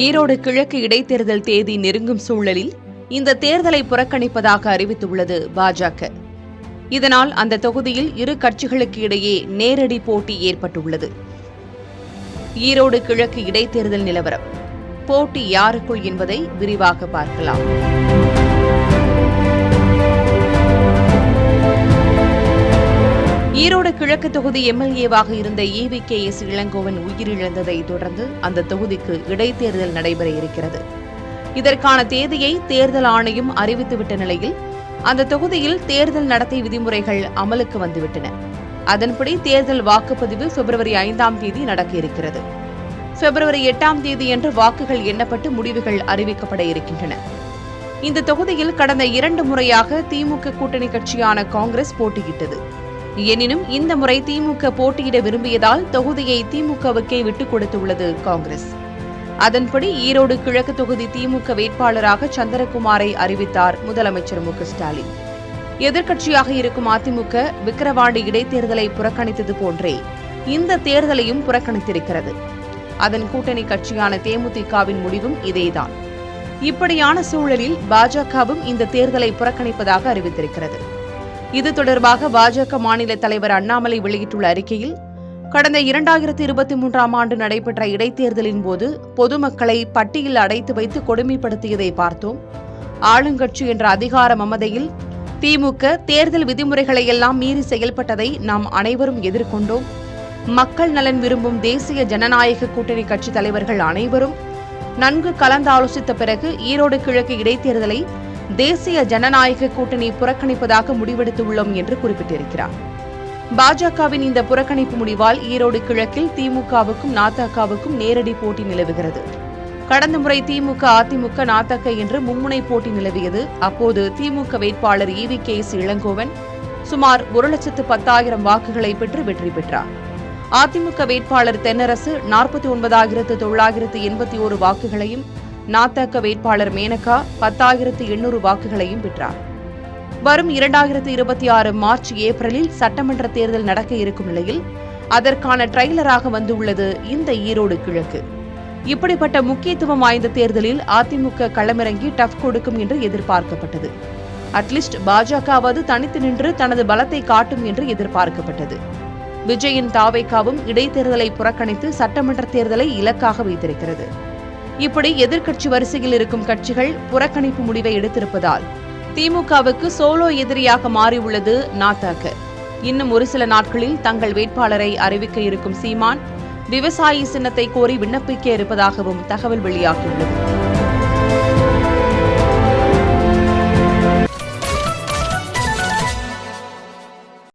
ஈரோடு கிழக்கு இடைத்தேர்தல் தேதி நெருங்கும் சூழலில் இந்த தேர்தலை புறக்கணிப்பதாக அறிவித்துள்ளது பாஜக. இதனால் அந்த தொகுதியில் இரு கட்சிகளுக்கு இடையே நேரடி போட்டி ஏற்பட்டுள்ளது. ஈரோடு கிழக்கு இடைத்தேர்தல் நிலவரம். போட்டி யாருக்குள் என்பதை விரிவாக பார்க்கலாம். ஈரோடு கிழக்கு தொகுதி எம்எல்ஏவாக இருந்த EVKS இளங்கோவன் உயிரிழந்ததை தொடர்ந்து அந்த தொகுதிக்கு இடைத்தேர்தல் நடைபெற இருக்கிறது. இதற்கான தேதியை தேர்தல் ஆணையம் அறிவித்துவிட்ட நிலையில் அந்த தொகுதியில் தேர்தல் நடத்தை விதிமுறைகள் அமலுக்கு வந்துவிட்டன. அதன்படி தேர்தல் வாக்குப்பதிவு February 5ஆம் தேதி நடக்க இருக்கிறது. February 8ஆம் தேதியன்று வாக்குகள் எண்ணப்பட்டு முடிவுகள் அறிவிக்கப்பட இருக்கின்றன. இந்த தொகுதியில் கடந்த 2 முறையாக திமுக கூட்டணி கட்சியான காங்கிரஸ் போட்டியிட்டது. எனினும் இந்த முறை திமுக போட்டியிட விரும்பியதால் தொகுதியை திமுகவுக்கே விட்டுக் கொடுத்துள்ளது காங்கிரஸ். அதன்படி ஈரோடு கிழக்கு தொகுதி திமுக வேட்பாளராக சந்திரகுமாரை அறிவித்தார் முதலமைச்சர் மு.க.ஸ்டாலின். எதிர்க்கட்சியாக இருக்கும் அதிமுக விக்கிரவாண்டி இடைத்தேர்தலை புறக்கணித்தது போன்றே இந்த தேர்தலையும் புறக்கணித்திருக்கிறது. அதன் கூட்டணி கட்சியான தேமுதிகவின் முடிவும் இதேதான். இப்படியான சூழலில் பாஜகவும் இந்த தேர்தலை புறக்கணிப்பதாக அறிவித்திருக்கிறது. இது தொடர்பாக பாஜக மாநில தலைவர் அண்ணாமலை வெளியிட்டுள்ள அறிக்கையில், கடந்த 2023ஆம் ஆண்டு நடைபெற்ற இடைத்தேர்தலின் போது பொதுமக்களை பட்டியல் அடைத்து வைத்து கொடுமைப்படுத்தியதை பார்த்தோம். ஆளுங்கட்சி என்ற அதிகார மமதையில் திமுக தேர்தல் விதிமுறைகளை எல்லாம் மீறி செயல்பட்டதை நாம் அனைவரும் எதிர்கொண்டோம். மக்கள் நலன் விரும்பும் தேசிய ஜனநாயக கூட்டணி கட்சி தலைவர்கள் அனைவரும் நன்கு கலந்தாலோசித்த பிறகு ஈரோடு கிழக்கு இடைத்தேர்தலை தேசிய ஜனநாயக கூட்டணி புறக்கணிப்பதாக முடிவெடுத்துள்ளோம் என்று குறிப்பிட்டிருக்கிறார். பாஜகவின் இந்த புறக்கணிப்பு முடிவால் ஈரோடு கிழக்கில் திமுகவுக்கும் நாதகவுக்கும் நேரடி போட்டி நிலவுகிறது. கடந்த முறை திமுக, அதிமுக, நாதக என்று மும்முனை போட்டி நிலவியது. அப்போது திமுக வேட்பாளர் EVKS இளங்கோவன் சுமார் 1,10,000 வாக்குகளை பெற்று வெற்றி பெற்றார். அதிமுக வேட்பாளர் தென்னரசு 49,981 வாக்குகளையும், நாதக வேட்பாளர் மேனகா 10,800 வாக்குகளையும் பெற்றார். வரும் 2026 மார்ச், ஏப்ரலில் சட்டமன்ற தேர்தல் நடக்க இருக்கும் நிலையில் அதற்கான ட்ரெய்லராக வந்துள்ளது இந்த ஈரோடு கிழக்கு. இப்படிப்பட்ட முக்கியத்துவம் வாய்ந்த தேர்தலில் அதிமுக களமிறங்கி டஃப் கொடுக்கும் என்று எதிர்பார்க்கப்பட்டது. அட்லீஸ்ட் பாஜகவாவது தனித்து நின்று தனது பலத்தை காட்டும் என்று எதிர்பார்க்கப்பட்டது. விஜயின் தாவேகாவும் இடைத்தேர்தலை புறக்கணித்து சட்டமன்ற தேர்தலை இலக்காக வைத்திருக்கிறது. இப்படி எதிர்க்கட்சி வரிசையில் இருக்கும் கட்சிகள் புறக்கணிப்பு முடிவை எடுத்திருப்பதால் திமுகவுக்கு சோலோ எதிரியாக மாறியுள்ளது நாதக. இன்னும் ஒரு சில நாட்களில் தங்கள் வேட்பாளரை அறிவிக்க இருக்கும் சீமான் விவசாயி சின்னத்தை கோரி விண்ணப்பிக்க இருப்பதாகவும் தகவல் வெளியாகியுள்ளது.